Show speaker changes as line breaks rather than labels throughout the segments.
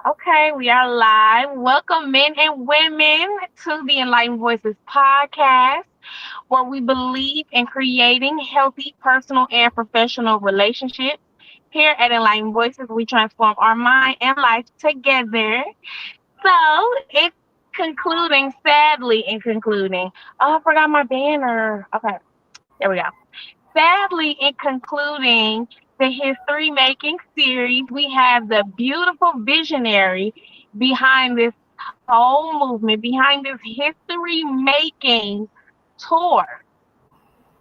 Okay, we are live. Welcome, men and women, to the Enlightened Voices podcast, where we believe in creating healthy personal and professional relationships. Here at Enlightened Voices, we transform our mind and life together. So it's concluding, sadly, in concluding. Oh, I forgot my banner. Okay, there we go. Sadly, in concluding the history making series, we have the beautiful visionary behind this whole movement, behind this history making tour.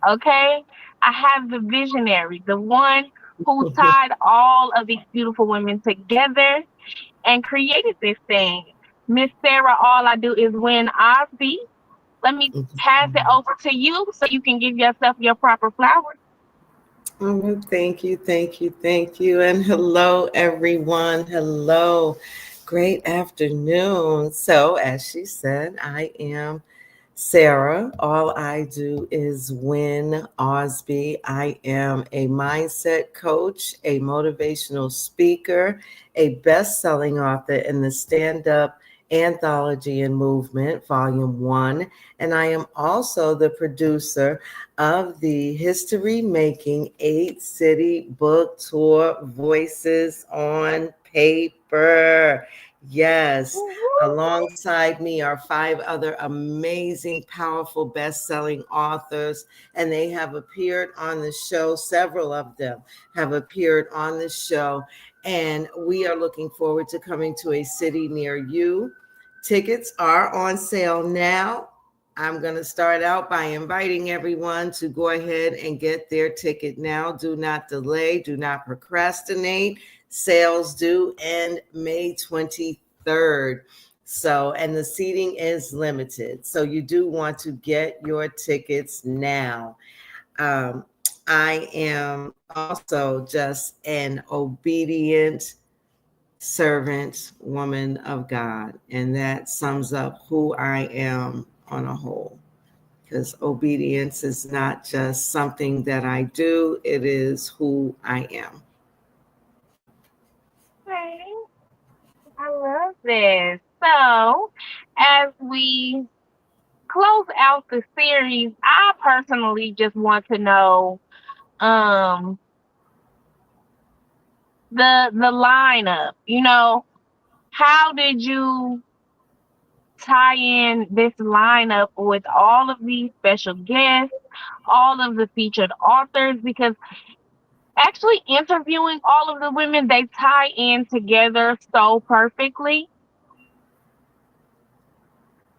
Okay? I have the visionary, the one who tied all of these beautiful women together and created this thing. Miss Sarah, all I do is win Osby. Let me pass it over to you so you can give yourself your proper flowers.
Oh, thank you, thank you, thank you. And hello, everyone. Hello. Great afternoon. So, as she said, I am Sarah. All I do is win Osby. I am a mindset coach, a motivational speaker, a best selling author in the stand up anthology and movement, volume one. And I am also the producer of the history making 8 city book tour, Voices on Paper. Yes. Alongside me are 5 other amazing, powerful, best-selling authors, and they have appeared on the show. Several of them have appeared on the show, and we are looking forward to coming to a city near you. Tickets are on sale now. I'm going to start out by inviting everyone to go ahead and get their ticket now. Do not delay, do not procrastinate. Sales due end May 23rd. So, and the seating is limited. So you do want to get your tickets now. Um, I am also just an obedient servant woman of God. And that sums up who I am on a whole. Because obedience is not just something that I do, it is who I am.
Okay, I love this. So, as we close out the series, I personally just want to know um the lineup. How did you tie in this lineup with all of these special guests, all of the featured authors? Because actually interviewing all of the women, they tie in together so perfectly.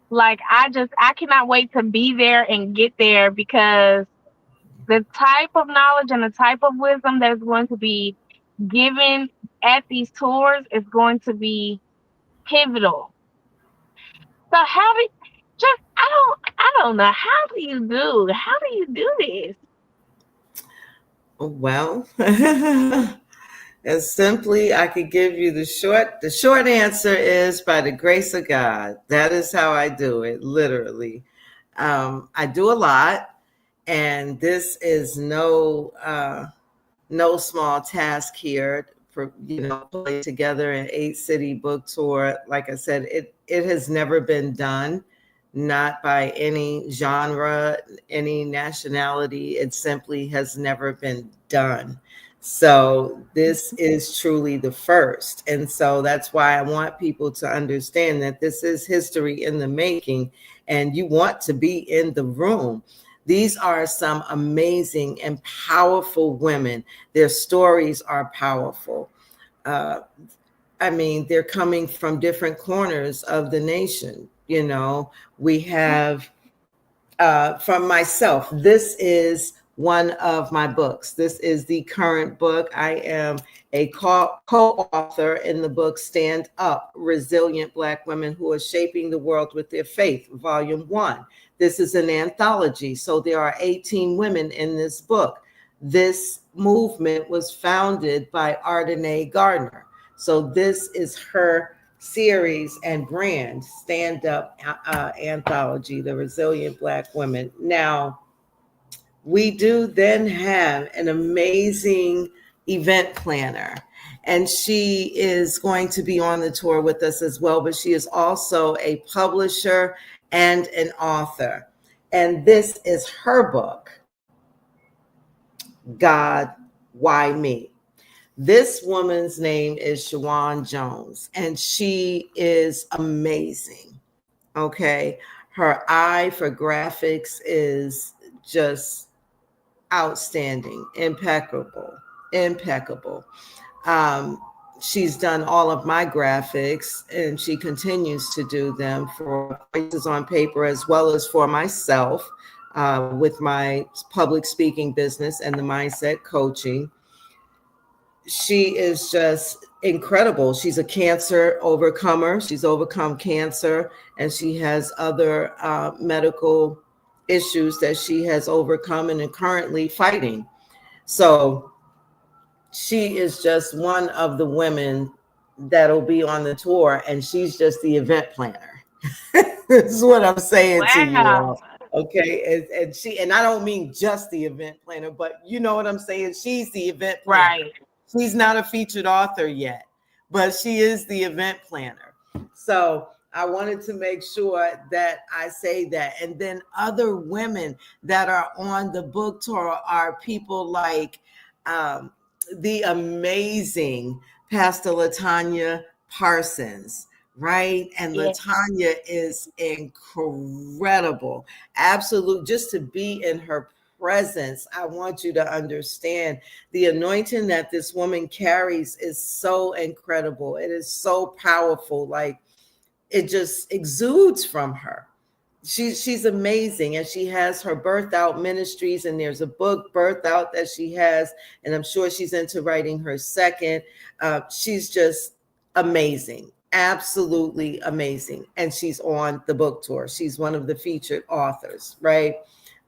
Like I cannot wait to be there and get there because the type of knowledge and the type of wisdom that's going to be given at these tours is going to be pivotal. So how do just I don't know, how do you do this?
Well, as simply I could give you the short answer is by the grace of God. That is how I do it, literally. I do a lot, and this is no small task here. For play together an 8 city book tour. Like I said, it has never been done, not by any genre, any nationality. It simply has never been done. So this is truly the first. And so that's why I want people to understand that this is history in the making, and you want to be in the room. These are some amazing and powerful women. Their stories are powerful. Uh, I mean, they're coming from different corners of the nation. We have from myself, this is one of my books. This is the current book. I am a co-author in the book Stand Up, Resilient Black Women Who Are Shaping the World with Their Faith, Volume 1. This is an anthology, so there are 18 women in this book. This movement was founded by Ardenae Gardner. So this is her series and brand, Stand Up Anthology, The Resilient Black Women. Now, we do then have an amazing event planner. and she is going to be on the tour with us as well. But she is also a publisher and an author. And this is her book, God, Why Me? This woman's name is Shawan Jones, and she is amazing. Okay. Her eye for graphics is just outstanding, impeccable, impeccable. Um, she's done all of my graphics and she continues to do them for Voices on Paper as well as for myself with my public speaking business and the mindset coaching. She is just incredible. She's a cancer overcomer. She's overcome cancer and she has other medical issues that she has overcome and is currently fighting. So she is just one of the women that'll be on the tour, and she's just the event planner. This is what I'm saying to you
Wow.
all. Okay. And I don't mean just the event planner, but you know what I'm saying? She's the event planner.
Right.
She's not a featured author yet, but she is the event planner. So I wanted to make sure that I say that. And then other women that are on the book tour are people like um, the amazing Pastor Latanya Parsons, right? And
Yeah.
Latanya is incredible. Absolute, just to be in her presence. I want you to understand the anointing that this woman carries is so incredible. It is so powerful. Like it just exudes from her. She's amazing, and she has her birth out ministries, and there's a book, Birth Out, that she has, and I'm sure she's into writing her second. She's just amazing, absolutely amazing, and she's on the book tour. She's one of the featured authors, right?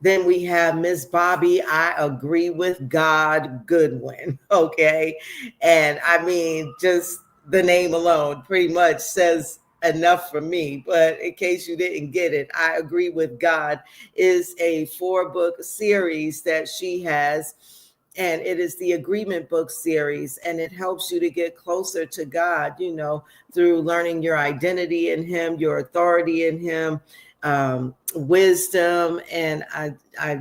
Then we have Miss Bobby, I agree with God Goodwin. Okay. And I mean, just the name alone pretty much says enough for me. But in case you didn't get it, I agree with God is a 4-book series that she has. And it is the agreement book series, and it helps you to get closer to God, through learning your identity in Him, your authority in Him, wisdom. And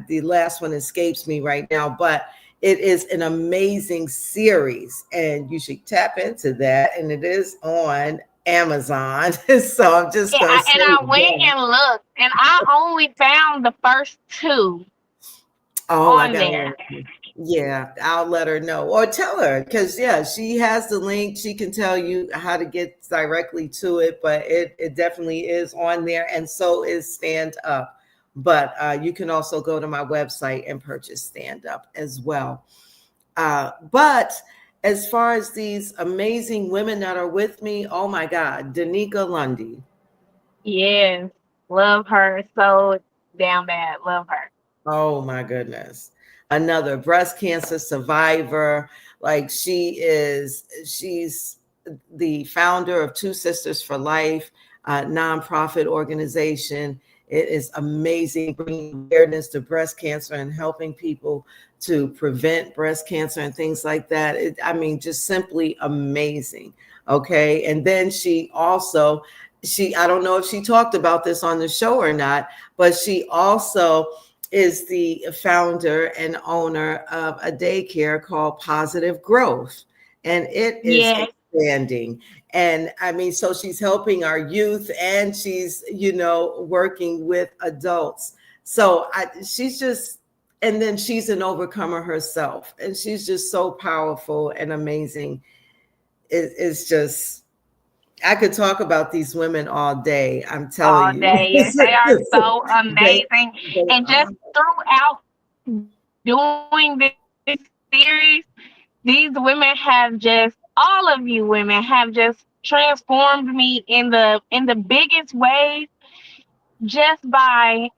the last one escapes me right now, but it is an amazing series, and you should tap into that. And it is on Amazon. So I'm just
Yeah,
going to say
and I
it
went
again.
and looked, and I only found the first two
Oh, I
on
got
there.
to. Yeah, I'll let her know or tell her because, yeah, she has the link. She can tell you how to get directly to it, but it definitely is on there. And so is Stand Up. But you can also go to my website and purchase Stand Up as well. But as far as these amazing women that are with me, oh my God, Danica Lundy.
Yes, love her so damn bad. Love her.
Oh my goodness. Another breast cancer survivor. Like she's the founder of Two Sisters for Life, a nonprofit organization. It is amazing bringing awareness to breast cancer and helping people to prevent breast cancer and things like that. I mean, just simply amazing. Okay. And then I don't know if she talked about this on the show or not, but she also is the founder and owner of a daycare called Positive Growth. And it is
Yes.
expanding. And I mean, so she's helping our youth and she's, working with adults. So she's just, and then she's an overcomer herself. And she's just so powerful and amazing. It's just, I could talk about these women all day. I'm telling
All
you.
day. They are so
they,
amazing.
they
And just
are.
throughout doing this series, these women have just all of you women have just transformed me in the biggest ways just by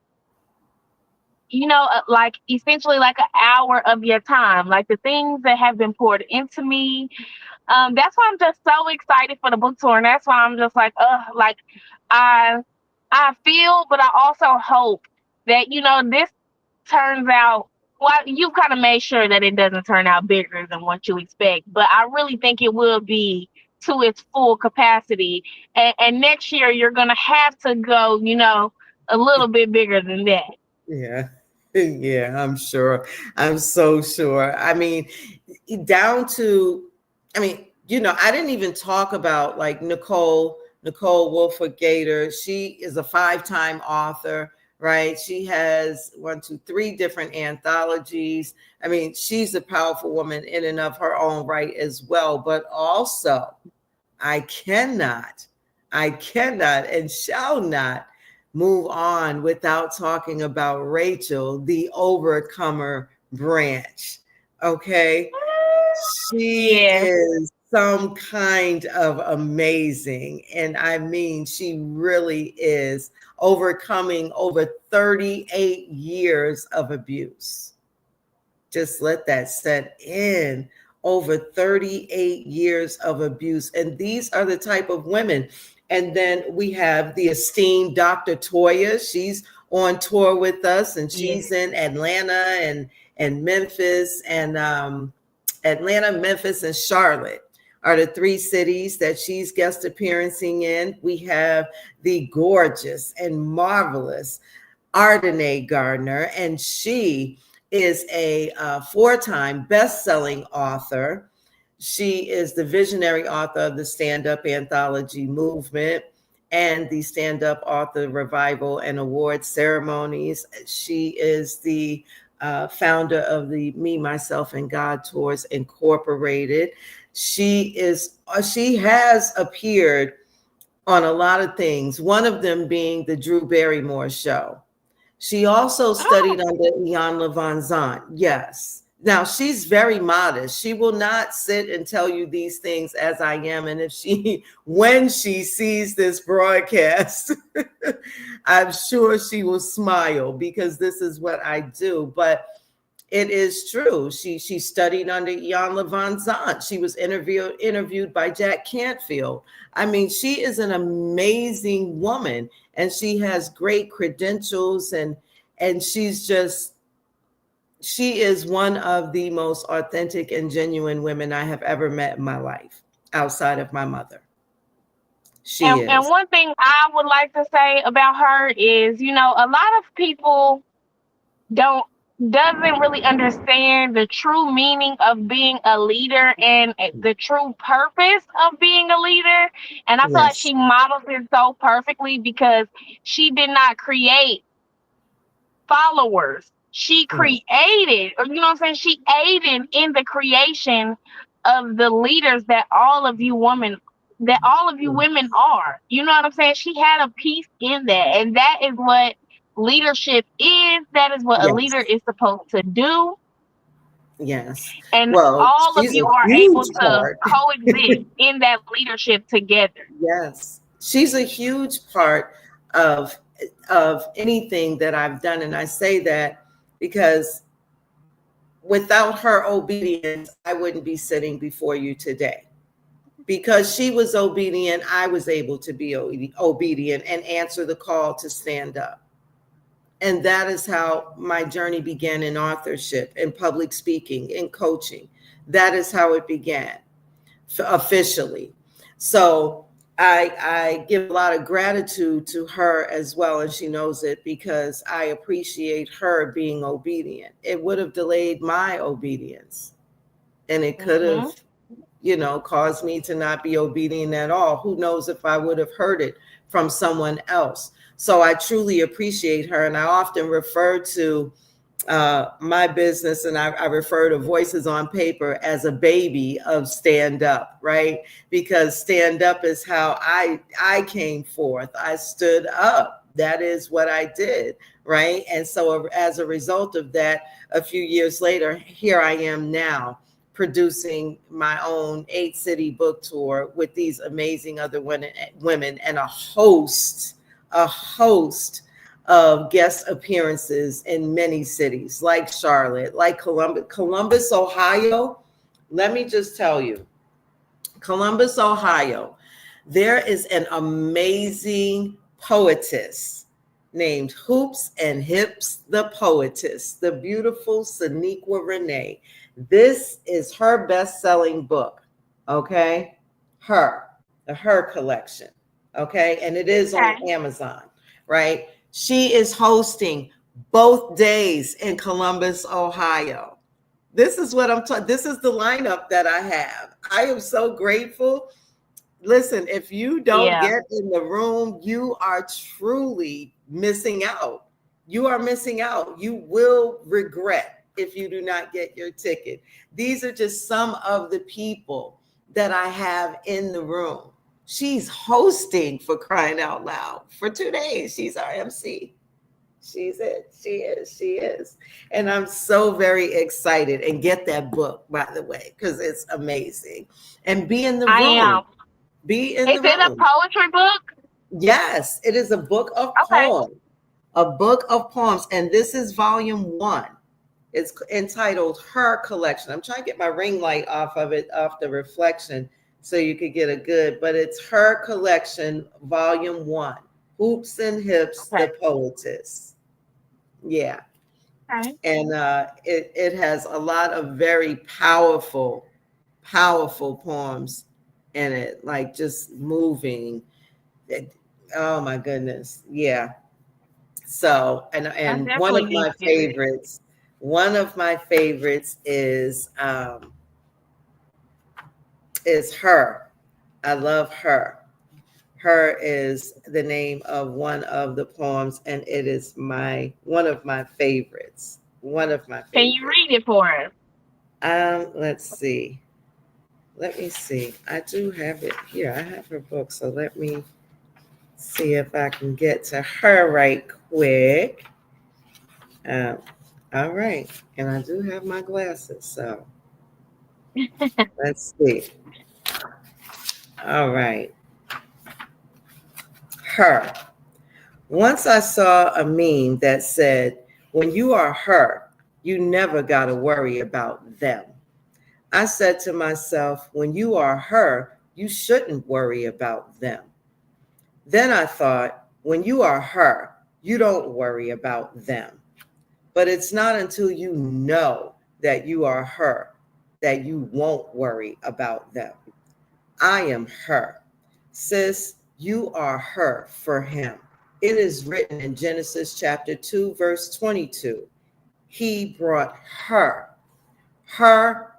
like essentially like an hour of your time, like the things that have been poured into me. That's why I'm just so excited for the book tour, and that's why I'm just like, like I I feel, but I also hope that this turns out. well, you kind of made sure that it doesn't turn out bigger than what you expect, but I really think it will be to its full capacity. And next year, you're going to have to go, a little bit bigger than that.
Yeah. Yeah, I'm sure. I'm so sure. I mean, down to, I mean, I didn't even talk about like Nicole Wolford Gator. She is a 5-time author, right? She has one, two, three different anthologies. I mean, she's a powerful woman in and of her own right as well. But also, I cannot, I cannot and shall not move on without talking about Rachel, the Overcomer branch. Okay. She
Yes.
is some kind of amazing. And I mean, she really is overcoming over 38 years of abuse. Just let that set in. Over 38 years of abuse. And these are the type of women. And then we have the esteemed Dr. Toya. She's on tour with us, and
Yes.
she's in Atlanta and Memphis, and Atlanta, Memphis, and Charlotte are the 3 cities that she's guest appearancing in. We have the gorgeous and marvelous Ardenae Gardner, and she is a 4-time best-selling author. She is the visionary author of the stand-up anthology movement and the stand-up author revival and award ceremonies. She is the founder of the Me, Myself, and God Tours Incorporated. She has appeared on a lot of things, one of them being the Drew Barrymore show. She also
Oh,
studied under Ian Van Zant. Yes. Now she's very modest. She will not sit and tell you these things as I am. And if when she sees this broadcast, I'm sure she will smile because this is what I do. But it is true. She studied under Jan Van Zant. She was interviewed by Jack Canfield. I mean, she is an amazing woman, and she has great credentials, and she is one of the most authentic and genuine women I have ever met in my life, outside of my mother. She
and
is.
one thing I would like to say about her is, a lot of people don't doesn't really understand the true meaning of being a leader and the true purpose of being a leader. And I feel like
Yes.
she models it so perfectly because she did not create followers. She
Right.
created, or you know what I'm saying? She aided in the creation of the leaders that all of you women are. You know what I'm saying? She had a piece in that. And that is what leadership is. That is what a leader
Yes.
is supposed to do.
Yes.
And
Well,
all of
she's
you
a
are able
huge
to
part.
coexist in that leadership together.
Yes, she's a huge part of anything that I've done, and I say that because without her obedience, I wouldn't be sitting before you today. Because she was obedient, I was able to be obedient and answer the call to stand up. And that is how my journey began in authorship, in public speaking, in coaching. That is how it began officially. So I give a lot of gratitude to her as well, and she knows it because I appreciate her being obedient. It would have delayed my obedience, and it could have,
Hmm.
caused me to not be obedient at all. Who knows if I would have heard it from someone else? So I truly appreciate her, and I often refer to my business, and I refer to Voices on Paper as a baby of stand up, right? Because stand up is how I came forth. I stood up. That is what I did, right? And so as a result of that, a few years later, here I am now producing my own 8-city book tour with these amazing other women and a host of guest appearances in many cities like Charlotte, like Columbus, Ohio. Let me just tell you, Columbus, Ohio, there is an amazing poetess named Hoops and Hips, the Poetess, the beautiful Saniqua Renee. This is her best-selling book, okay? The Her collection, okay? And it is on
Okay.
Amazon, right? She is hosting both days in Columbus, Ohio. This is what I'm talking. This is the lineup that I have. I am so grateful. Listen, if you don't
Yeah.
get in the room, you are truly missing out. You are missing out. You will regret if you do not get your ticket. These are just some of the people that I have in the room. She's hosting, for crying out loud, for 2 days. She's our MC. She's it. She is. She is. And I'm so very excited. And get that book, by the way, because it's amazing. And be in the
I am.
room. Be in
Is
the
it a
room.
poetry book?
Yes, it is a book of
Okay.
poems. A book of poems. And this is volume 1. It's entitled Her Collection. I'm trying to get my ring light off of it, off the reflection, so you could get a good, but it's Her Collection, volume 1. Hoops and Hips,
Okay.
the Poetess. Yeah.
Okay.
And it has a lot of very powerful, powerful poems in it, like just moving. Oh my goodness. Yeah. So,
I
and
definitely need to get it.
one of my favorites is Her. I love Her. Her is the name of one of the poems, and it is my one of my favorites. One of my
Can you
favorites.
read it for us?
Let's see. Let me see. I do have it here. I have her book, so let me see if I can get to her right quick. Um, all right. And I do have my glasses. So let's see. All right. Her. Once I saw a meme that said, when you are her, you never got to worry about them. I said to myself, when you are her, you shouldn't worry about them. Then I thought, when you are her, you don't worry about them. But it's not until you know that you are her that you won't worry about them. I am her. Sis, you are her for him. It is written in Genesis chapter 2, verse 22. He brought her, her.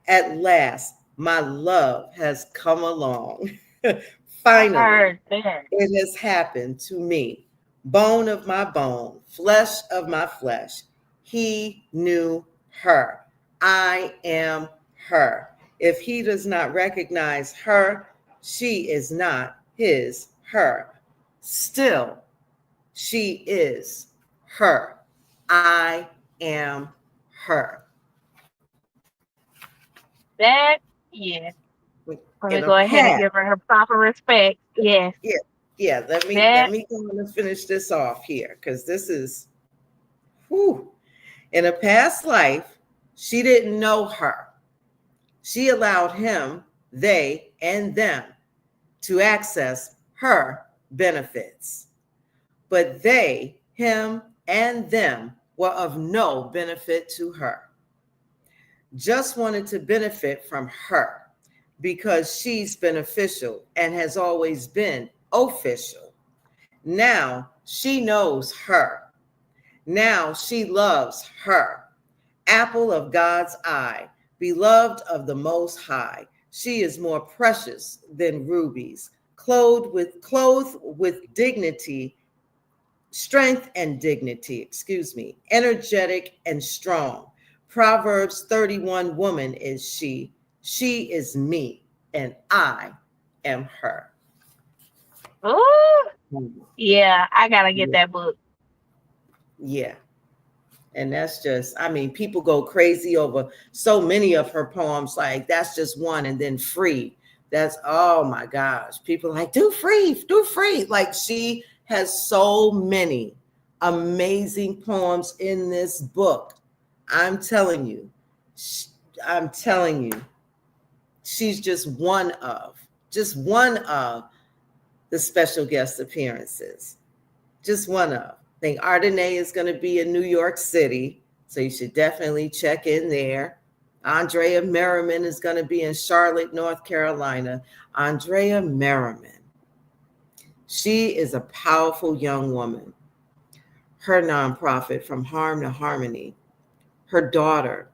At last, my love has come along.
I
Finally,
heard that.
it has happened to me. Bone of my bone, flesh of my flesh. He knew her. I am her. If he does not recognize her, she is not his her. Still, she is her. I am her.
That, yes. Let
In
me
a
go ahead and
past,
give her her proper respect. Yes.
yeah, yeah. Let
That
me go on and finish this off here because this is whew. In a past life, she didn't know her. She allowed him, they, and them to access her benefits. But they, him, and them were of no benefit to her. Just wanted to benefit from her because she's beneficial and has always been official. Now she knows her. Now she loves her. Apple of God's eye, beloved of the Most High. She is more precious than rubies, clothed with dignity, strength and dignity, energetic and strong. Proverbs 31 woman is she. She is me, and I am her.
ooh, yeah, I gotta get that book.
Yeah. And that's just, I mean, people go crazy over so many of her poems. Like, that's just one. And then Free. That's, oh my gosh. People are like, do free, do free. Like, she has so many amazing poems in this book. I'm telling you, I'm telling you, she's just one of the special guest appearances. Just one of. I think Ardenae is going to be in New York City, so you should definitely check in there. Andrea Merriman is going to be in Charlotte, North Carolina. Andrea Merriman, she is a powerful young woman. Her nonprofit, From Harm to Harmony, her daughter,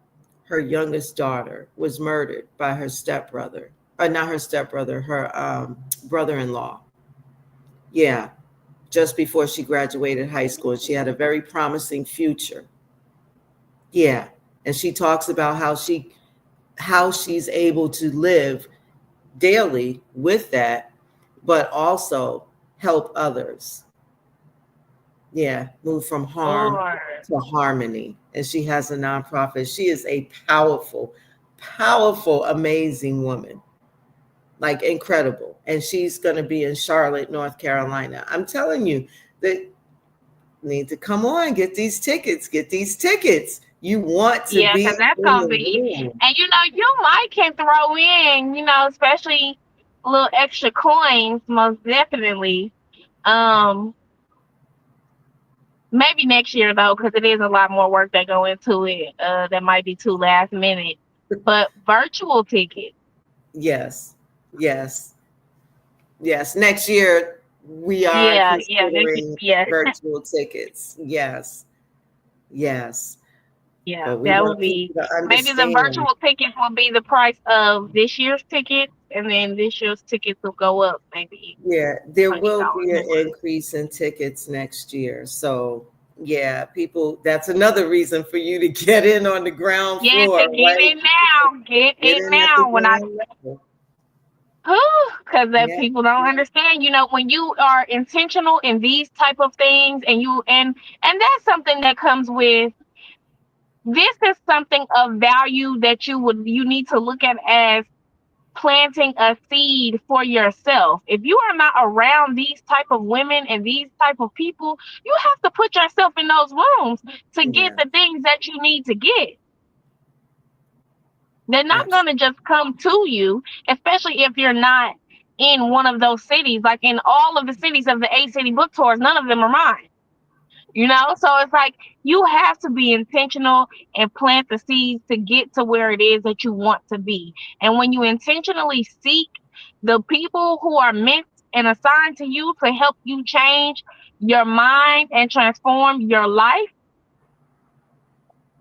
her youngest daughter, was murdered by her stepbrother. Not her stepbrother, her brother-in-law. Yeah, just before she graduated high school. She had a very promising future. Yeah. And she talks about how she's able to live daily with that, but also help others. Yeah, move from harm
Lord.
to harmony. And she has a nonprofit. She is a powerful, powerful, amazing woman. Like incredible. And she's going to be in Charlotte, North Carolina. I'm telling you that need to come on, get these tickets, get these tickets. You want to
Yeah,
be
because that's
in
gonna
the
be,
room.
and you might can throw in, especially a little extra coins, most definitely. Um, Maybe next year though, because it is a lot more work that go into it. That might be too last minute, but virtual tickets.
Yes, yes, yes. Next year, we are
Yeah, yeah,
considering
yeah,
virtual tickets. Yes, yes.
yeah.
But we
That would
want
be
people to
maybe the
understand.
virtual tickets will be the price of this year's tickets, and then this year's tickets will go up maybe
Yeah, there will
$20
be an
more.
increase in tickets next year. So, yeah, people, that's another reason for you to get in on the ground
Yeah,
floor,
to get
right?
it now. Get
Get
it
in at the
now.
ground level.
Because that
Yeah,
people don't understand. When you are intentional in these type of things, and that's something that comes with. This is something of value that you need to look at as planting a seed for yourself. If you are not around these type of women and these type of people, you have to put yourself in those rooms to get
yeah,
the things that you need to get. They're not going to
absolutely.
just come to you, especially if you're not in one of those cities. Like in all of the cities of the 8 city book tours, none of them are mine. So it's like you have to be intentional and plant the seeds to get to where it is that you want to be. And when you intentionally seek the people who are meant and assigned to you to help you change your mind and transform your life,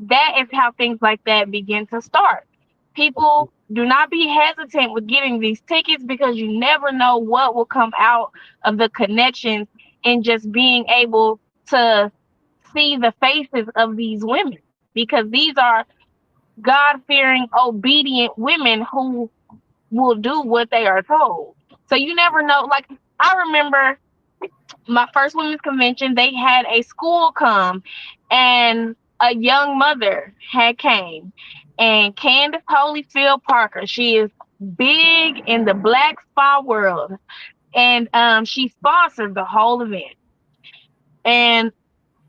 that is how things like that begin to start. People do not be hesitant with getting these tickets because you never know what will come out of the connections and just being able to see the faces of these women because these are God fearing, obedient women who will do what they are told. So you never know. Like, I remember my first women's convention, they had a school come and a young mother had came. And Candace Holyfield Parker, she is big in the Black spa world. And she sponsored the whole event. And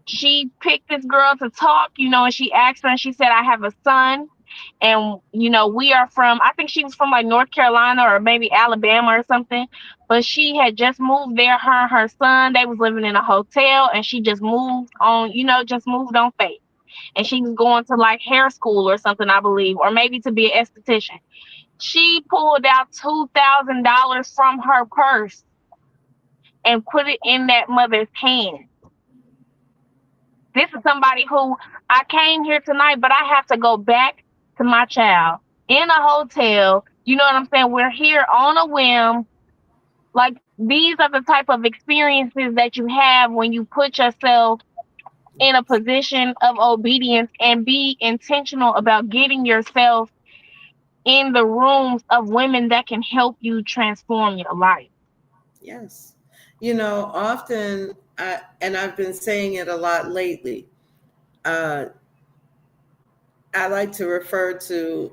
she picked this girl to talk, and she asked her and she said, I have a son. And, we are from, I think she was from like North Carolina or maybe Alabama or something. But she had just moved there, her and her son. They was living in a hotel and she just moved on, just moved on faith. And she was going to like hair school or something, I believe, or maybe to be an esthetician. She pulled out $2,000 from her purse and put it in that mother's hand. This is somebody who I came here tonight, but I have to go back to my child in a hotel. You know what I'm saying? We're here on a whim. Like these are the type of experiences that you have when you put yourself in a position of obedience and be intentional about getting yourself in the rooms of women that can help you transform your life.
Yes. Often, and I've been saying it a lot lately, uh, I like to refer to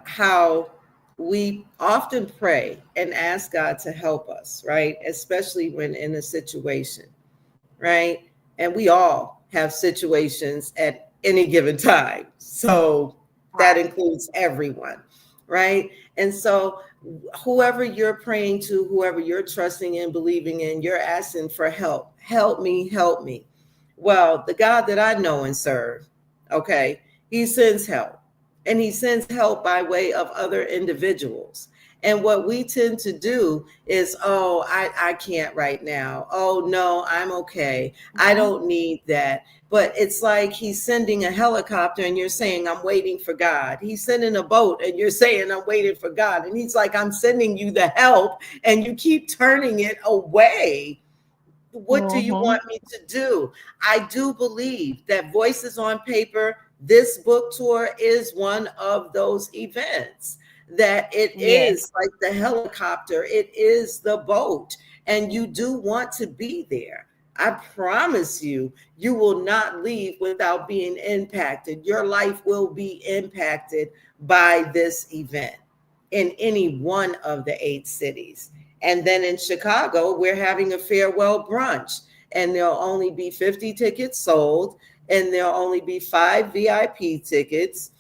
how we often pray and ask God to help us, right? Especially when in a situation, right? And we all have situations at any given time. So that
Right.
includes everyone, right? And so whoever you're praying to, whoever you're trusting in, believing in, you're asking for help. Help me, help me. Well, the God that I know and serve, okay, he sends help. And he sends help by way of other individuals. And what we tend to do is, oh, I can't right now. Oh, no, I'm okay. I
Mhm.
don't need that. But it's like he's sending a helicopter and you're saying, I'm waiting for God. He's sending a boat and you're saying, I'm waiting for God. And he's like, I'm sending you the help and you keep turning it away. What do you
Mhm.
want me to do? I do believe that Voices on Paper, this book tour is one of those events, that it
Yes.
is like the helicopter, it is the boat, and you do want to be there. I promise you, you will not leave without being impacted. Your life will be impacted by this event in any one of the 8 cities. And then in Chicago, we're having a farewell brunch, and there'll only be 50 tickets sold, and there'll only be 5 VIP tickets.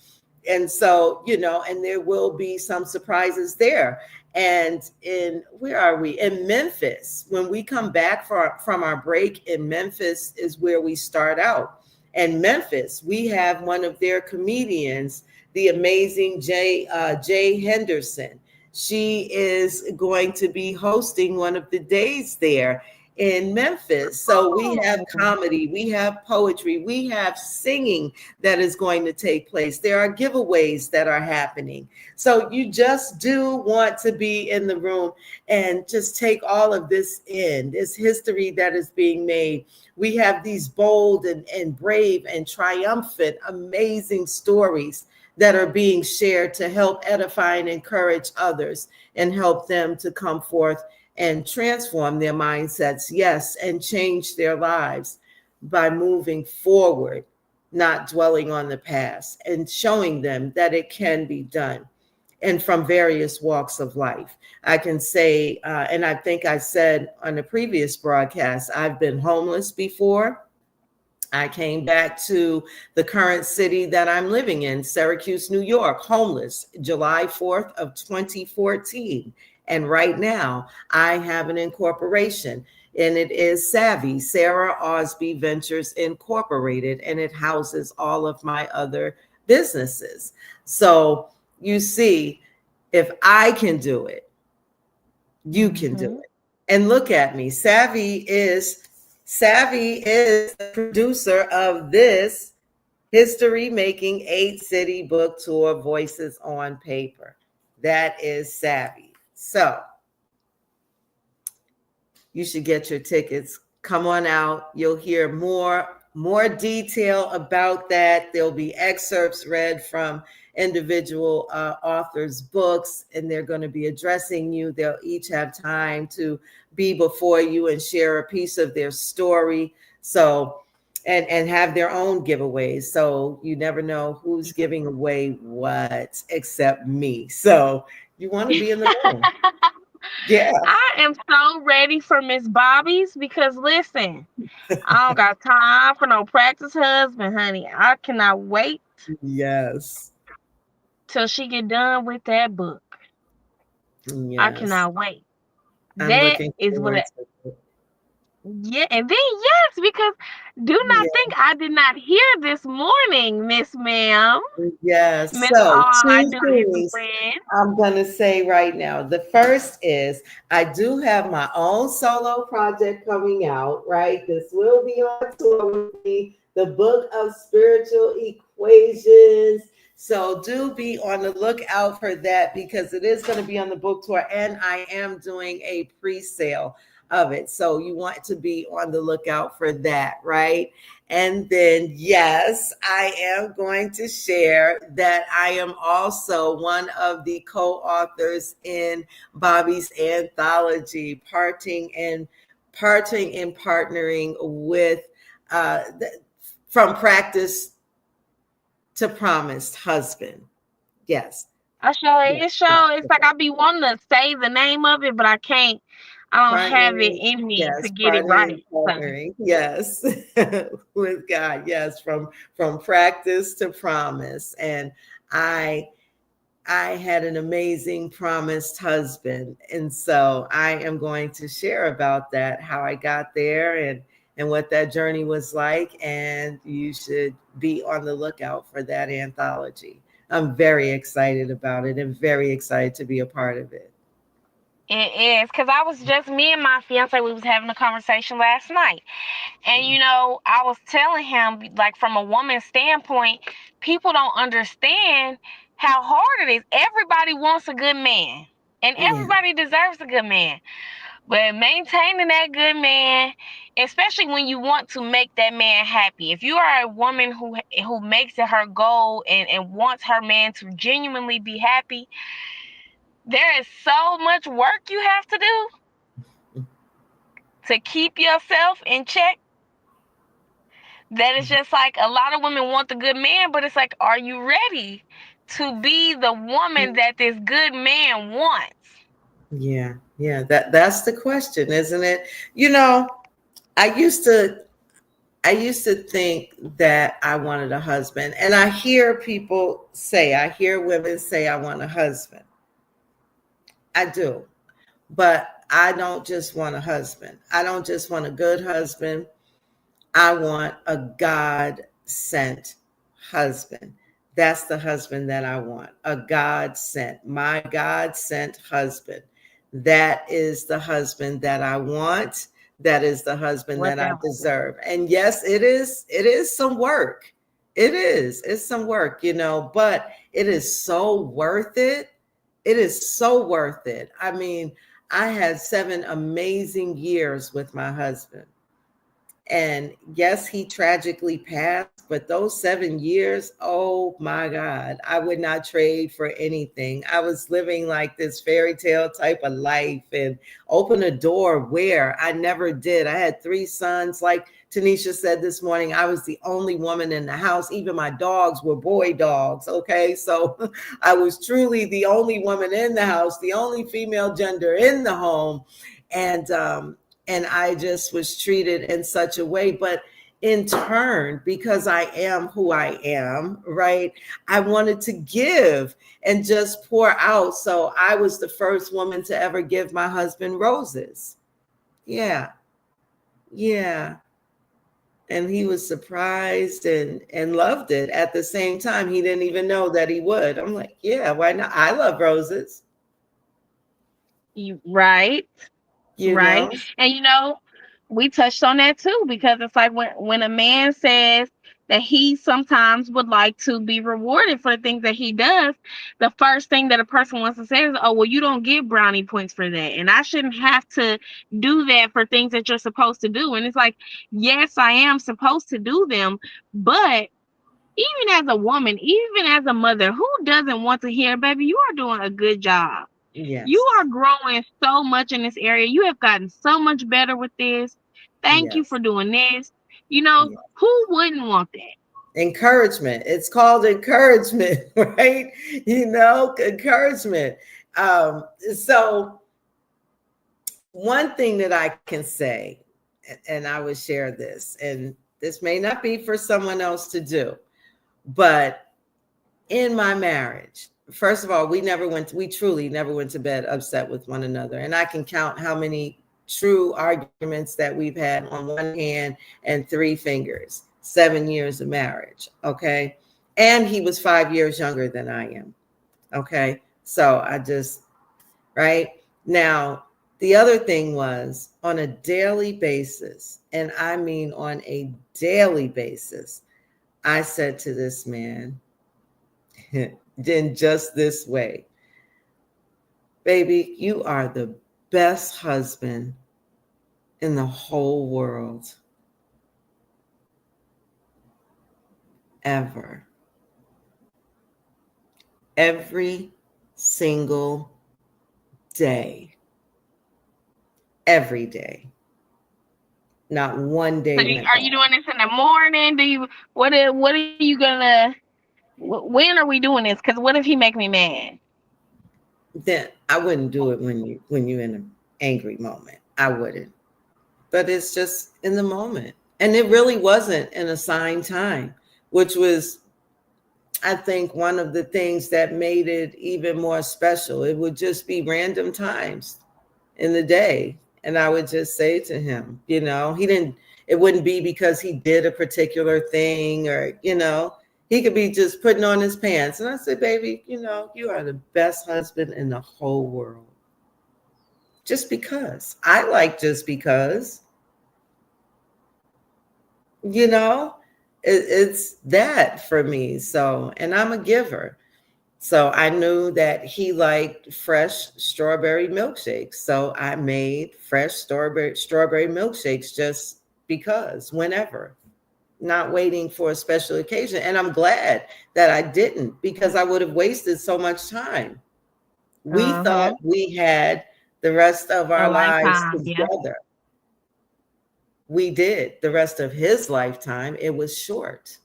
And so, and there will be some surprises there. And in where are we? In Memphis, when we come back from our break in Memphis, is where we start out. And Memphis, we have one of their comedians, the amazing Jay Henderson. She is going to be hosting one of the days there in Memphis. So we have
Oh.
comedy, we have poetry, we have singing that is going to take place. There are giveaways that are happening. So you just do want to be in the room and just take all of this in, this history that is being made. We have these bold and brave and triumphant, amazing stories that are being shared to help edify and encourage others and help them to come forth and transform their mindsets, yes, and change their lives by moving forward, not dwelling on the past, and showing them that it can be done. And from various walks of life. I can say, and I think I said on a previous broadcast, I've been homeless before. I came back to the current city that I'm living in, Syracuse, New York, homeless, July 4th of 2014. And right now, I have an incorporation, and it is Savvy, Sarah Ausby Ventures Incorporated, and it houses all of my other businesses. So you see, if I can do it, you can do
Mhm.
it. And look at me. Savvy is the producer of this history making 8 city book tour, Voices on Paper. That is Savvy. So you should get your tickets. Come on out. You'll hear more detail about that. There'll be excerpts read from individual authors' books, and they're going to be addressing you. They'll each have time to be before you and share a piece of their story. So, and have their own giveaways. So you never know who's giving away what except me. So you want to be in the room. Yeah.
I am so ready for Miss Bobby's because listen, I don't got time for no practice husband, honey. I cannot wait
Yes.
till she get done with that book. I
Yes.
cannot wait.
I'm
That
looking
is what
forward to it.
yeah, and then yes, because do not
Yeah.
think I did not hear this morning, Miss Ma'am.
Yes.
Miss
So,
All I
two
Do Is
things
Win.
I'm going to say right now. The first is I do have my own solo project coming out, right? This will be on tour with me, the Book of Spiritual Equations. So, do be on the lookout for that because it is going to be on the book tour and I am doing a pre sale of it. So, you want to be on the lookout for that, right? And then, yes, I am going to share that I am also one of the co authors in Bobby's anthology, parting and partnering with From Practice to Promised Husband. Yes.
I show
Yes.
it show it's like I be wanting to say the name of it, but I can't. I don't have it
Partnering,
in me to
yes,
get it
partnering and
right. So
partnering, yes, with God, yes, from practice to promise. And I I had an amazing promised husband. And so I am going to share about that, how I got there and what that journey was like. And you should be on the lookout for that anthology. I'm very excited about it and very excited to be a part of it.
It is because I was just me and my fiance. We was having a conversation last night, and I was telling him like from a woman's standpoint, people don't understand how hard it is. Everybody wants a good man, and
Yeah.
everybody deserves a good man. But maintaining that good man, especially when you want to make that man happy. If you are a woman who makes it her goal and wants her man to genuinely be happy, there is so much work you have to do to keep yourself in check that it's just like a lot of women want the good man, but it's like, are you ready to be the woman that this good man wants?
Yeah. Yeah. That's the question, isn't it? You know, I used to I used to think that I wanted a husband. And I hear women say, I want a husband. I do. But I don't just want a husband. I don't just want a good husband. I want a God sent husband. That's the husband that I want. A God sent, my God sent husband. That is the husband that I want. That is the husband that I
Whatever.
deserve. And yes, it is some work. It is. It's some work, but it is so worth it. It is so worth it. I mean, I had 7 amazing years with my husband. And yes, he tragically passed, but those 7 years, oh my God, I would not trade for anything. I was living like this fairy tale type of life and open a door where I never did. I had 3 sons. Like Tanisha said this morning, I was the only woman in the house. Even my dogs were boy dogs. Okay. So I was truly the only woman in the house, the only female gender in the home. And I just was treated in such a way. But in turn, because I am who I am, right? I wanted to give and just pour out. So I was the first woman to ever give my husband roses. Yeah, yeah. And he was surprised and loved it. At the same time, he didn't even know that he would. I'm like, yeah, why not? I love roses,
Right,
you
right.
know?
And we touched on that too because it's like when a man says that he sometimes would like to be rewarded for the things that he does, the first thing that a person wants to say is, "Oh, well, you don't get brownie points for that, and I shouldn't have to do that for things that you're supposed to do." And it's like, yes, I am supposed to do them, but even as a woman, even as a mother, who doesn't want to hear, "Baby, you are doing a good job. You
Yes,
are growing so much in this area. You have gotten so much better with this. Thank you
yes,
for doing this."
yes.
Who wouldn't want that?
Encouragement. It's called encouragement, right? Encouragement. So one thing that I can say, and I would share this, and this may not be for someone else to do, but in my marriage, first of all, we truly never went to bed upset with one another. And I can count how many true arguments that we've had on one hand and 3 fingers, 7 years of marriage. Okay. And he was 5 years younger than I am. Okay. So right now, the other thing was on a daily basis, and I mean on a daily basis, I said to this man, in just this way, baby, you are the best husband in the whole world ever. Every single day, every day. Not one
So
day went
are
by.
you doing this in the morning? What are you gonna? When are we doing this? Because what if he make me mad?
Then I wouldn't do it when you're in an angry moment. I wouldn't. But it's just in the moment. And it really wasn't an assigned time, which was I think one of the things that made it even more special, it would just be random times in the day. And I would just say to him, he didn't, it wouldn't be because he did a particular thing or, he could be just putting on his pants. And I said, baby, you are the best husband in the whole world. Just because. I like just because, you know, it's that for me. So, and I'm a giver. So I knew that he liked fresh strawberry milkshakes. So I made fresh strawberry milkshakes just because, whenever, not waiting for a special occasion. And I'm glad that I didn't because I would have wasted so much time. We thought
Uh-huh.
we had the rest of
A
our lives
lifetime, yeah.
together. We did. The rest of his lifetime, it was short.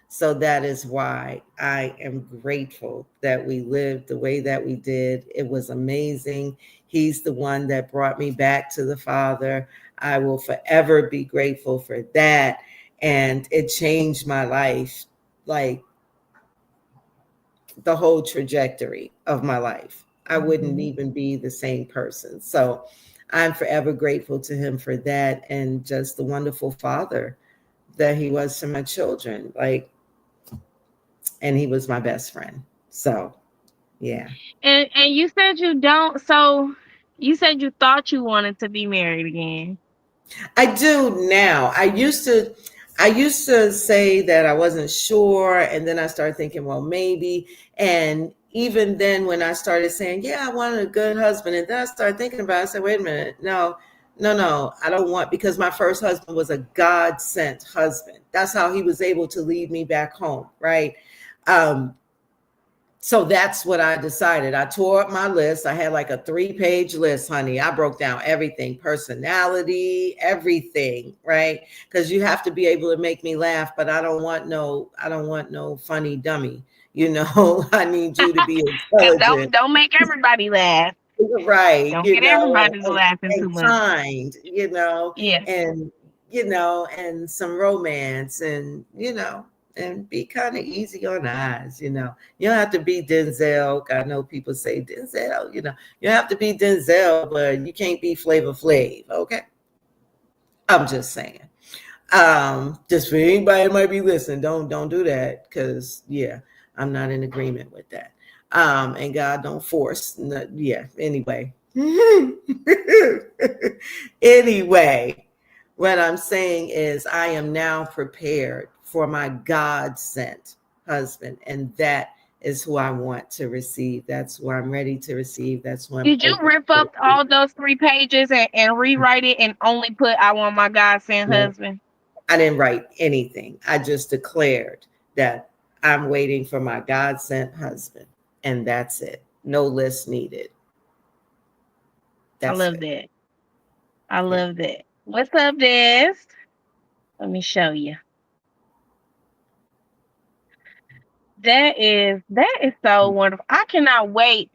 So that is why I am grateful that we lived the way that we did. It was amazing. He's the one that brought me back to the Father. I will forever be grateful for that. And it changed my life, like the whole trajectory of my life. I wouldn't
Hmm.
even be the same person. So I'm forever grateful to him for that and just the wonderful father that he was to my children. Like, and he was my best friend. So, yeah.
And you said you don't. So you said you thought you wanted to be married again.
I do now. I used to say that I wasn't sure and then I started thinking, well, maybe. And even then when I started saying, yeah, I wanted a good husband, and then I started thinking about it, I said, wait a minute, no, no, no, I don't want, because my first husband was a God sent husband. That's how he was able to lead me back home, right? Um, so that's what I decided. I tore up my list. I had like a 3-page list, honey. I broke down everything, personality, everything, right? Because you have to be able to make me laugh, but I don't want no funny dummy. I need you to be
And don't
intelligent,
don't make everybody laugh.
right,
Don't get everybody to laughing
and
too much.
kind,
Yes.
and and some romance, and be kind of easy on the eyes. You don't have to be Denzel. I know people say Denzel, you don't have to be Denzel, but you can't be Flavor Flav. Okay, I'm just saying. Just for anybody that might be listening, don't do that, because yeah, I'm not in agreement with that. And God don't force. Yeah. Anyway, anyway, what I'm saying is I am now prepared for my God sent husband, and that is who I want to receive. That's who I'm ready to receive. That's who I'm
Did you
open
rip
to
up
receive.
all those 3 pages and rewrite it and only put "I want my God sent
No,
husband"?
I didn't write anything. I just declared that I'm waiting for my God sent husband, and that's it. No list needed.
I
That's
love
it.
that. I
Yeah.
love that. What's up, Des? Let me show you. That is so wonderful. I cannot wait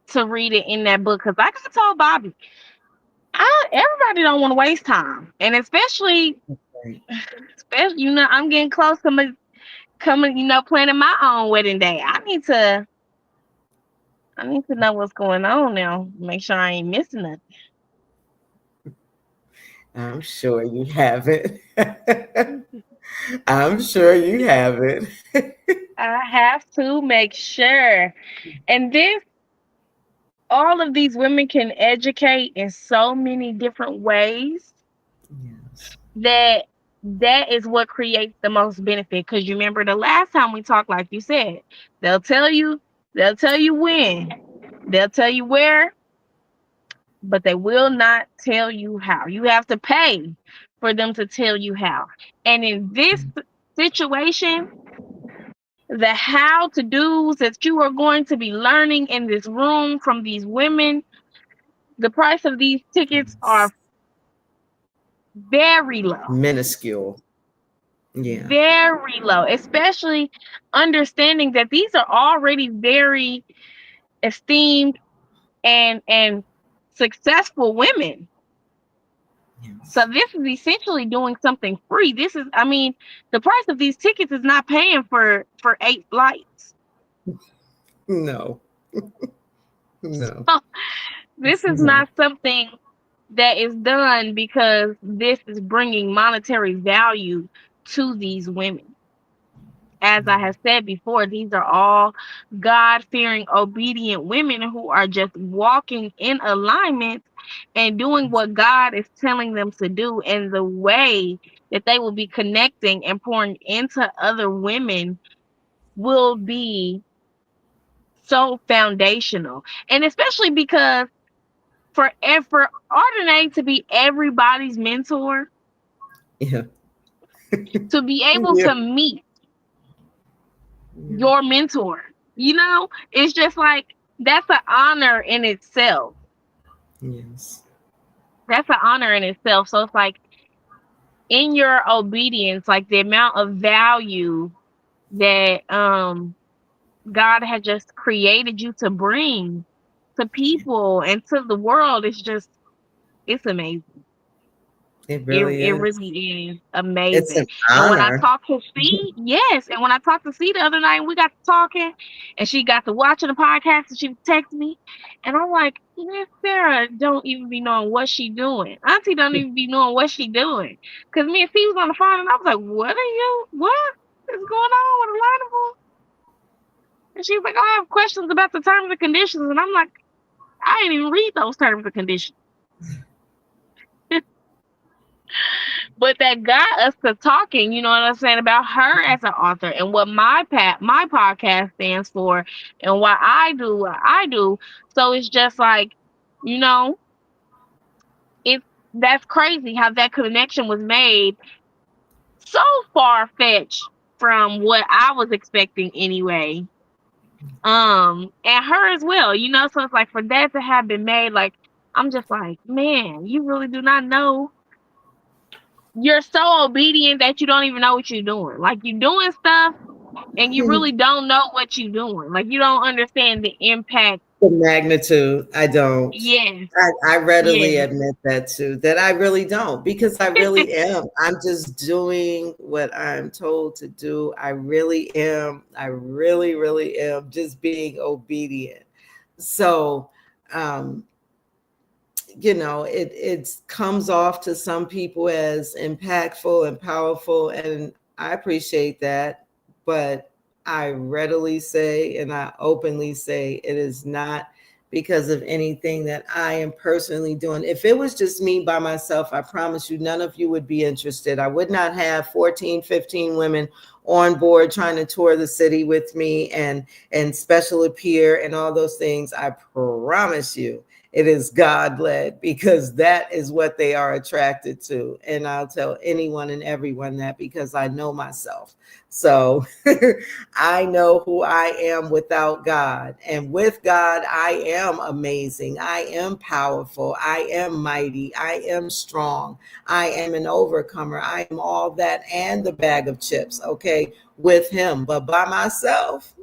to read it in that book because like I told Bobby, everybody don't want to waste time, and
Right.
especially I'm getting close to coming planning my own wedding day. I need to know what's going on now. Make sure I ain't missing nothing.
I'm sure you have it. I'm sure you have it.
I have to make sure. And all of these women can educate in so many different ways
Yes.
that that is what creates the most benefit. Because you remember the last time we talked, like you said, they'll tell you, they'll tell you when, they'll tell you where, but they will not tell you how. You have to pay for them to tell you how. And in this situation, the how to do's that you are going to be learning in this room from these women, the price of these tickets are
Yes.
very low,
Minuscule. Yeah.
very low, especially understanding that these are already very esteemed and successful women. So
Yes.
this is essentially doing something free. This is, I mean, the price of these tickets is not paying for 8 flights.
No. No.
So this
It's
is
not.
not something that is done because this is bringing monetary value to these women. As I have said before, these are all God fearing, obedient women who are just walking in alignment and doing what God is telling them to do. And the way that they will be connecting and pouring into other women will be so foundational. And especially because for Ardenae to be everybody's mentor,
Yeah.
to be able
Yeah.
to meet
Yeah.
your mentor, it's just like that's an honor in itself.
Yes.
That's an honor in itself. So it's like in your obedience, like the amount of value that God had just created you to bring to people and to the world, it's amazing.
It
It
really
it
is.
really is
It's an
amazing. And when I
honor.
talked to C, yes, and when I talked to C the other night, we got to talking, and she got to watching the podcast, and she texted me, and I'm like, Miss Sarah don't even be knowing what she doing. Auntie don't even be knowing what she doing, cause me and C was on the phone, and I was like, what is going on with Alignable? And she was like, I have questions about the terms and conditions, and I'm like, I didn't even read those terms and conditions. But that got us to talking, you know what I'm saying, about her as an author and what my podcast stands for and why I do what I do. So it's just like, you know, it's that's crazy how that connection was made so far fetched from what I was expecting anyway. And her as well, so it's like for that to have been made, like I'm just like, man, you really do not know. You're so obedient that you don't even know what you're doing. Like you're doing stuff and you really don't know what you're doing. Like you don't understand the impact.
The magnitude, I don't.
Yes,
I readily
yes.
admit that too, that I really don't, because I really am. I'm just doing what I'm told to do. I really am. I really, really am just being obedient. So, um, it comes off to some people as impactful and powerful, and I appreciate that. But I readily say and I openly say it is not because of anything that I am personally doing. If it was just me by myself, I promise you none of you would be interested. I would not have 14, 15 women on board trying to tour the city with me and special appear and all those things. I promise you it is God led, because that is what they are attracted to. And I'll tell anyone and everyone that, because I know myself. So I know who I am without God. And with God, I am amazing. I am powerful. I am mighty. I am strong. I am an overcomer. I am all that and the bag of chips, okay, with Him. But by myself,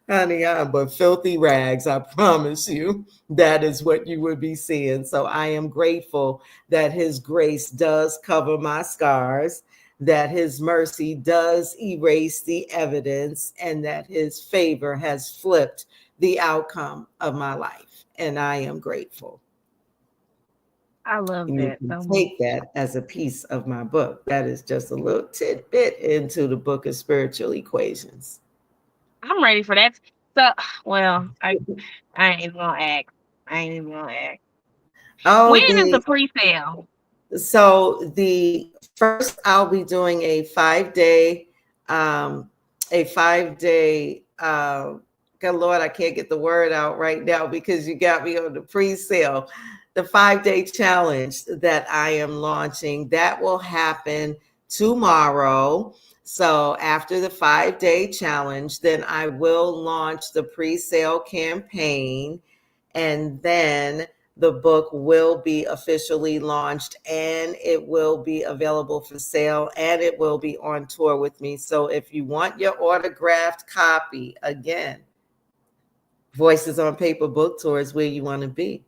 honey, I'm but filthy rags. I promise you that is what you would be seeing. So I am grateful that His grace does cover my scars, that His mercy does erase the evidence, and that His favor has flipped the outcome of my life. And I am grateful.
I love
And you
that
can
so much.
take that as a piece of my book. That is just a little tidbit into the book of spiritual equations.
I'm ready for that. So, well, I ain't even gonna ask. I ain't even gonna ask. When
Oh,
is the
the
pre-sale?
So the first, I'll be doing um, a 5 day. God Lord, I can't get the word out right now because you got me on the pre-sale. The 5 day challenge that I am launching, that will happen tomorrow. So after the 5 day challenge, then I will launch the pre-sale campaign, and then the book will be officially launched and it will be available for sale and it will be on tour with me. So if you want your autographed copy, again, Voices on Paper book tour is where you want to be.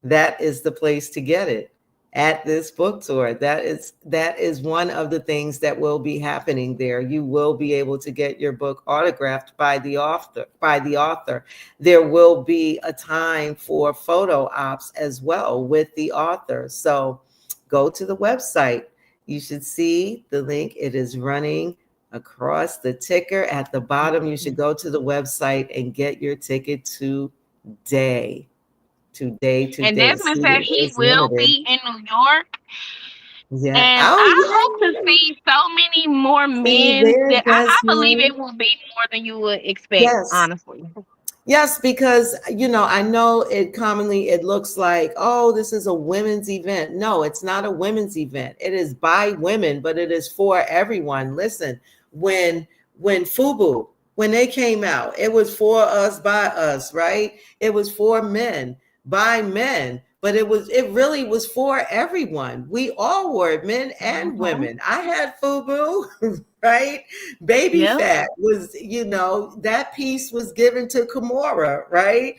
That is the place to get it. at this book tour. That is one of the things that will be happening there. You will be able to get your book autographed by the author. There will be a time for photo ops as well with the author. So go to the website. You should see the link. It is running across the ticker at the bottom. You should go to the website and get your ticket today.
And
Today.
Desmond said
Seating
he
is
will
limited.
be in New York.
Yeah.
And I hope to
Oh,
see so many more
yeah. See
men
there,
that I believe
Desmond.
it will be more than you would expect,
Yes.
honestly.
Yes, because I know it looks like, oh, this is a women's event. No, it's not a women's event. It is by women, but it is for everyone. Listen, when when FUBU, when they came out, it was for us by us, right? It was for men by men, but it really was for everyone. We all wore it, men and
Hmm.
women. I had FUBU, right? Baby
Yep,
fat was, that piece was given to Kimora, right?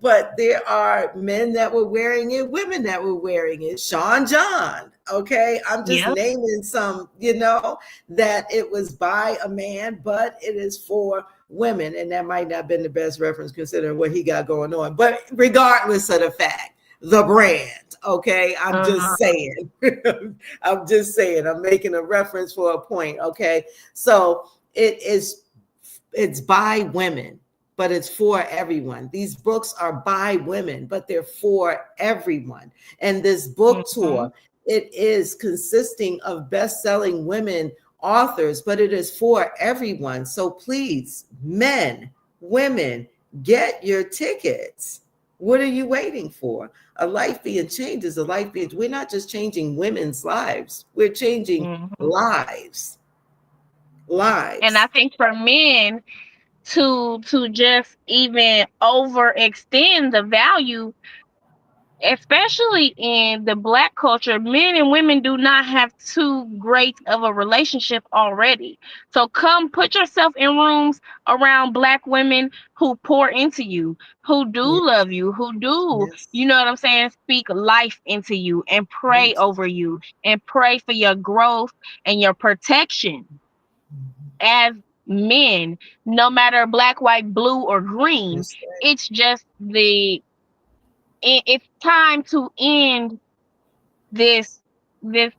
But there are men that were wearing it, women that were wearing it. Sean John, okay? I'm just
yep,
naming some, that it was by a man, but it is for women. And that might not have been the best reference considering what he got going on. But regardless of the fact, the brand, okay? I'm
uh-huh,
just saying. I'm just saying. I'm making a reference for a point, okay? So it's by women, but it's for everyone. These books are by women, but they're for everyone. And this book
hmm,
tour, it is consisting of best-selling women authors, but it is for everyone. So please, men, women, get your tickets. What are you waiting for? A life being changed is a life being. We're not just changing women's lives. We're changing
hmm.
lives.
And I
Lives.
think for men to just even overextend the value, especially in the black culture, men and women do not have too great of a relationship already. So come put yourself in rooms around black women who pour into you, who do
Yes.
love you, who do, you
Yes.
know what I'm saying, speak life into you and pray
Yes.
over you and pray for your growth and your protection as men, no matter black, white, blue, or green.
That's right.
It's just it's time to end this this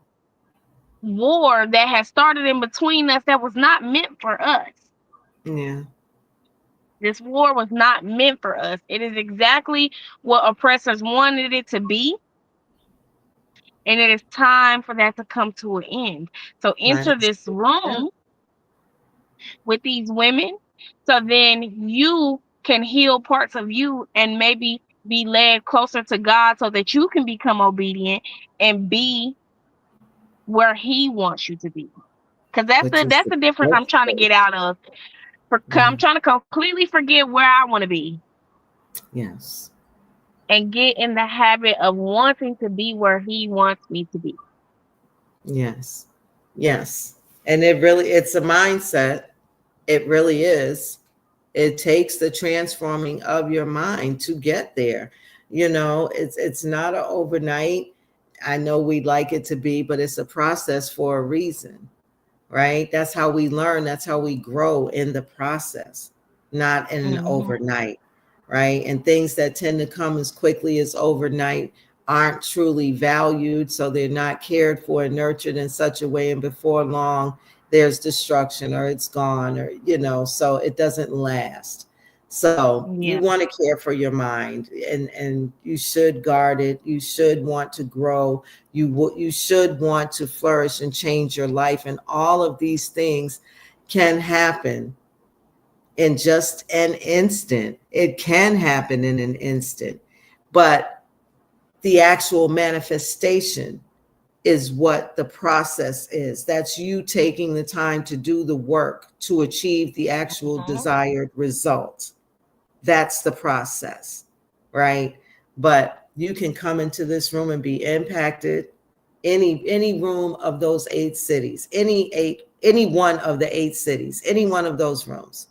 war that has started in between us that was not meant for us.
Yeah.
This war was not meant for us. It is exactly what oppressors wanted it to be, and it is time for that to come to an end. So enter
Nice.
this
Yeah.
room with these women so then you can heal parts of you and maybe be led closer to God so that you can become obedient and be where he wants you to be. Cause
Which is
that's
the
the difference I'm
best
trying to get
place.
out of. I'm
Yeah.
trying to completely forget where I want to be
Yes.
and get in the habit of wanting to be where he wants me to be.
Yes. Yes. And it's a mindset. It really is. It takes the transforming of your mind to get there. It's not an overnight. I know we'd like it to be, but it's a process for a reason, right? That's how we learn. That's how we grow in the process, not in an
Hmm.
overnight, right? And things that tend to come as quickly as overnight aren't truly valued. So they're not cared for and nurtured in such a way. And before long, there's destruction or it's gone so it doesn't last. So you
Yeah.
want to care for your mind and you should guard it. You should want to grow. You should want to flourish and change your life, and all of these things can happen in just an instant. It can happen in an instant, but the actual manifestation is what the process is. That's you taking the time to do the work to achieve the actual
Hmm.
desired result. That's the process, right? But you can come into this room and be impacted. Any room of those 8 cities, any one of the 8 cities, any one of those rooms.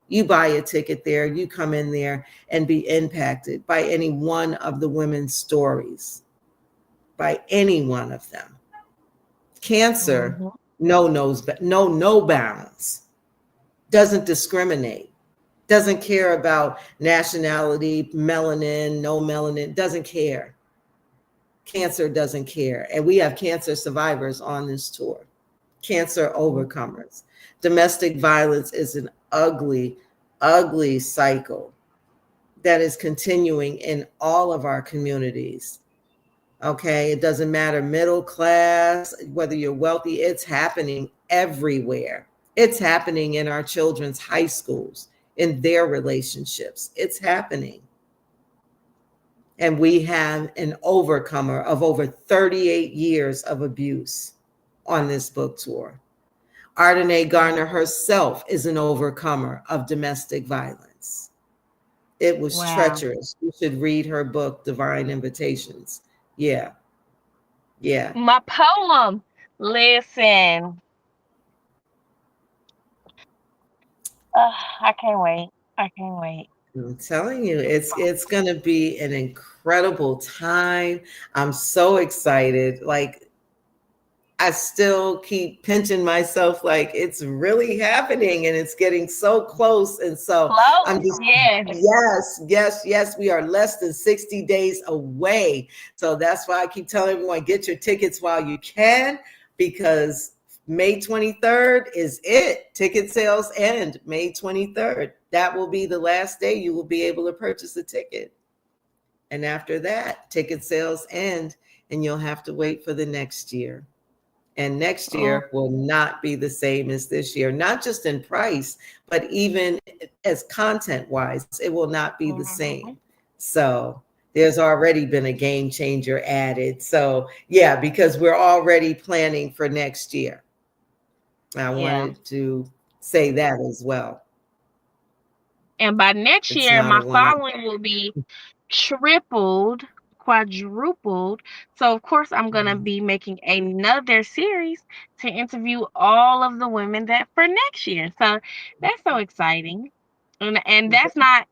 You buy a ticket there, you come in there and be impacted by any one of the women's stories. by any one of them. Cancer,
Mhm.
no bounds, doesn't discriminate, doesn't care about nationality, melanin, no melanin, doesn't care. Cancer doesn't care. And we have cancer survivors on this tour, cancer overcomers. Domestic violence is an ugly, ugly cycle that is continuing in all of our communities. Okay, it doesn't matter middle class, whether you're wealthy, it's happening everywhere. It's happening in our children's high schools, in their relationships. It's happening. And we have an overcomer of over 38 years of abuse on this book tour. Ardenae Garner herself is an overcomer of domestic violence. It was
Wow.
treacherous. You should read her book, Divine Invitations. Yeah, yeah.
My poem. Listen. I can't wait. I can't wait.
I'm telling you, it's going to be an incredible time. I'm so excited. Like, I still keep pinching myself like it's really happening and it's getting so close. And so I'm
Close.
just,
Yes.
yes, yes, yes, we are less than 60 days away. So that's why I keep telling everyone get your tickets while you can, because May 23rd is it. Ticket sales end May 23rd. That will be the last day you will be able to purchase a ticket. And after that, ticket sales end and you'll have to wait for the next year. And next
Oh,
year will not be the same as this year, not just in price, but even as content wise, it will not be the same.
mhm.
So there's already been a game changer added. So, yeah, because we're already planning for next year. I
Yeah.
wanted to say that as well.
And by next
It's
year,
not a
my
one off.
following will be tripled, quadrupled. So of course I'm gonna be making another series to interview all of the women that for next year. So that's so exciting. And that's not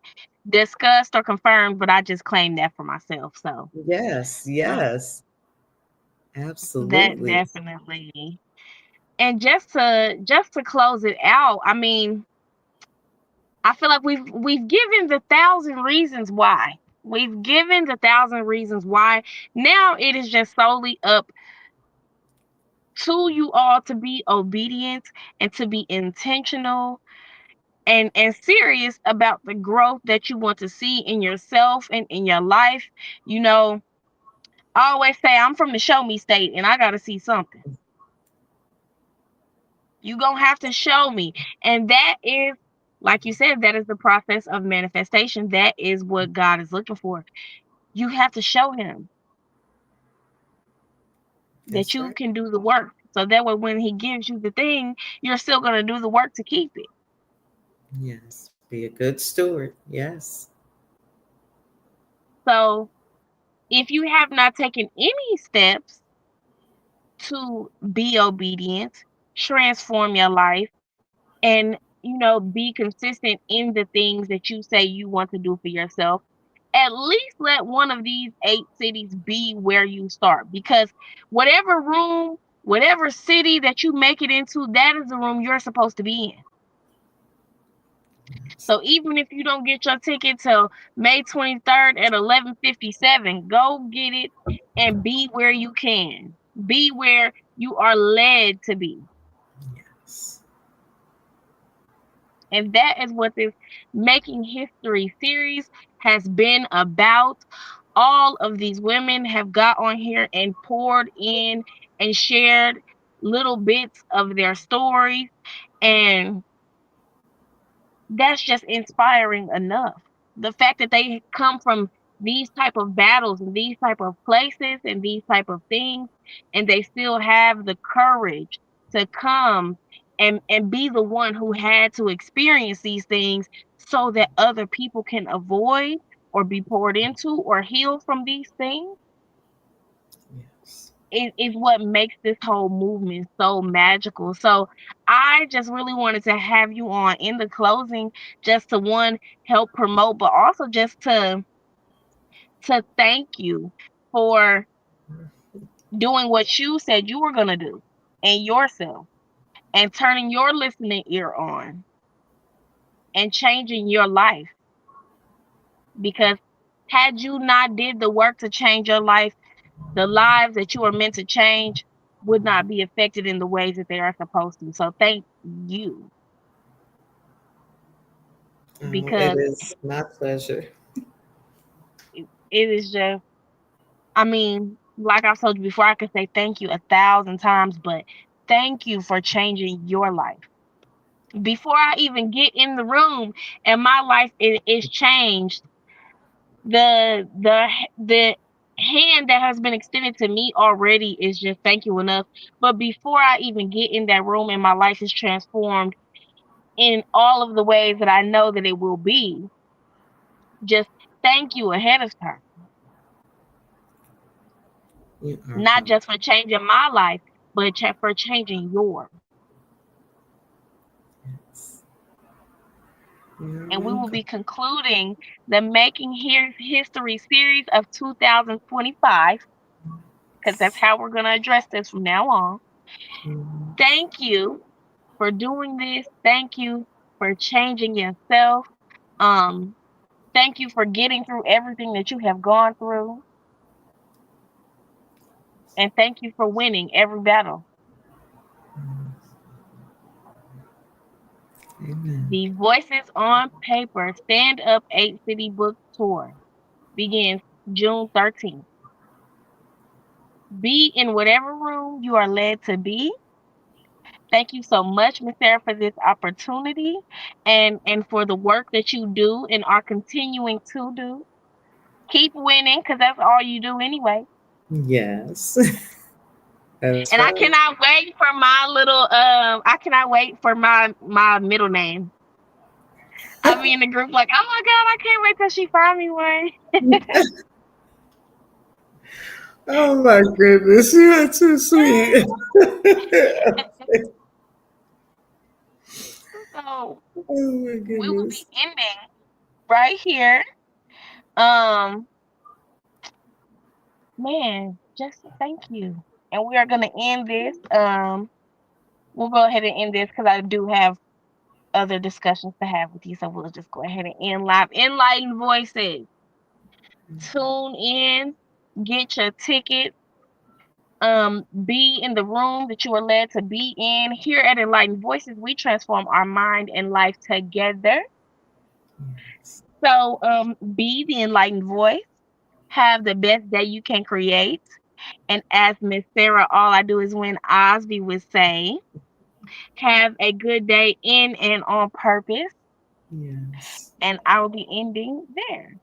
discussed or confirmed, but I just claimed that for myself. So
Yes,
uh,
yes,
that
absolutely.
definitely. And just to close it out, I mean, I feel like we've given the thousand reasons why. We've given the thousand reasons why. Now it is just solely up to you all to be obedient and to be intentional and serious about the growth that you want to see in yourself and in your life. You know, I always say I'm from the show me state and I got to see something. You going to have to show me. And that is, like you said, that is the process of manifestation. That is what God is looking for. You have to show him that
That's
you
right.
can do the work. So that way, when he gives you the thing, you're still going to do the work to keep it.
Yes, be a good steward. Yes.
So if you have not taken any steps to be obedient, transform your life, and be consistent in the things that you say you want to do for yourself, at least let one of these 8 cities be where you start, because whatever room, whatever city that you make it into, that is the room you're supposed to be in.
Yes.
So even if you don't get your ticket till May 23rd at 11:57, go get it and be where you can. Be where you are led to be.
Yes.
And that is what this Making History series has been about. All of these women have got on here and poured in and shared little bits of their stories. And that's just inspiring enough. The fact that they come from these type of battles and these type of places and these type of things, and they still have the courage to come and be the one who had to experience these things so that other people can avoid or be poured into or heal from these things
Yes.
is what makes this whole movement so magical. So I just really wanted to have you on in the closing, just to one, help promote, but also just to thank you for doing what you said you were going to do and yourself, and turning your listening ear on and changing your life. Because had you not did the work to change your life, the lives that you are meant to change would not be affected in the ways that they are supposed to. So thank you,
Oh, it
because
is my pleasure.
it is just, I mean, like I've told you before, I could say thank you 1,000 times, but thank you for changing your life. Before I even get in the room and my life is changed, the hand that has been extended to me already is just thank you enough. But before I even get in that room and my life is transformed in all of the ways that I know that it will be, just thank you ahead of time.
You are
Not
welcome.
just for changing my life, but for changing yours.
Yes. You're
And we will
welcome.
be concluding the Making History series of 2025, because that's how we're going to address this from now on.
Mhm.
Thank you for doing this. Thank you for changing yourself. Um, Thank you for getting through everything that you have gone through. And thank you for winning every battle.
Amen.
The Voices on Paper Stand Up 8 City Book Tour begins June 13th. Be in whatever room you are led to be. Thank you so much, Miss Sarah, for this opportunity, and for the work that you do and are continuing to do. Keep winning, because that's all you do anyway.
Yes, that's
And I
right.
cannot wait for my little I cannot wait for my middle name. I'll be in the group like, oh my god, I can't wait till she find me one.
Oh my goodness, you are too sweet.
So
Oh my
we will be
goodness.
ending right here. Um Man, just thank you. And we are gonna end this. We'll go ahead and end this because I do have other discussions to have with you. So we'll just go ahead and end live. Enlightened Voices. Tune in, get your ticket, be in the room that you are led to be in. Here at Enlightened Voices, we transform our mind and life together.
Yes.
So be the enlightened voice. Have the best day you can create. And as Miss Sarah, all I do is win Osby would say, have a good day in and on purpose.
Yes.
And I will be ending there.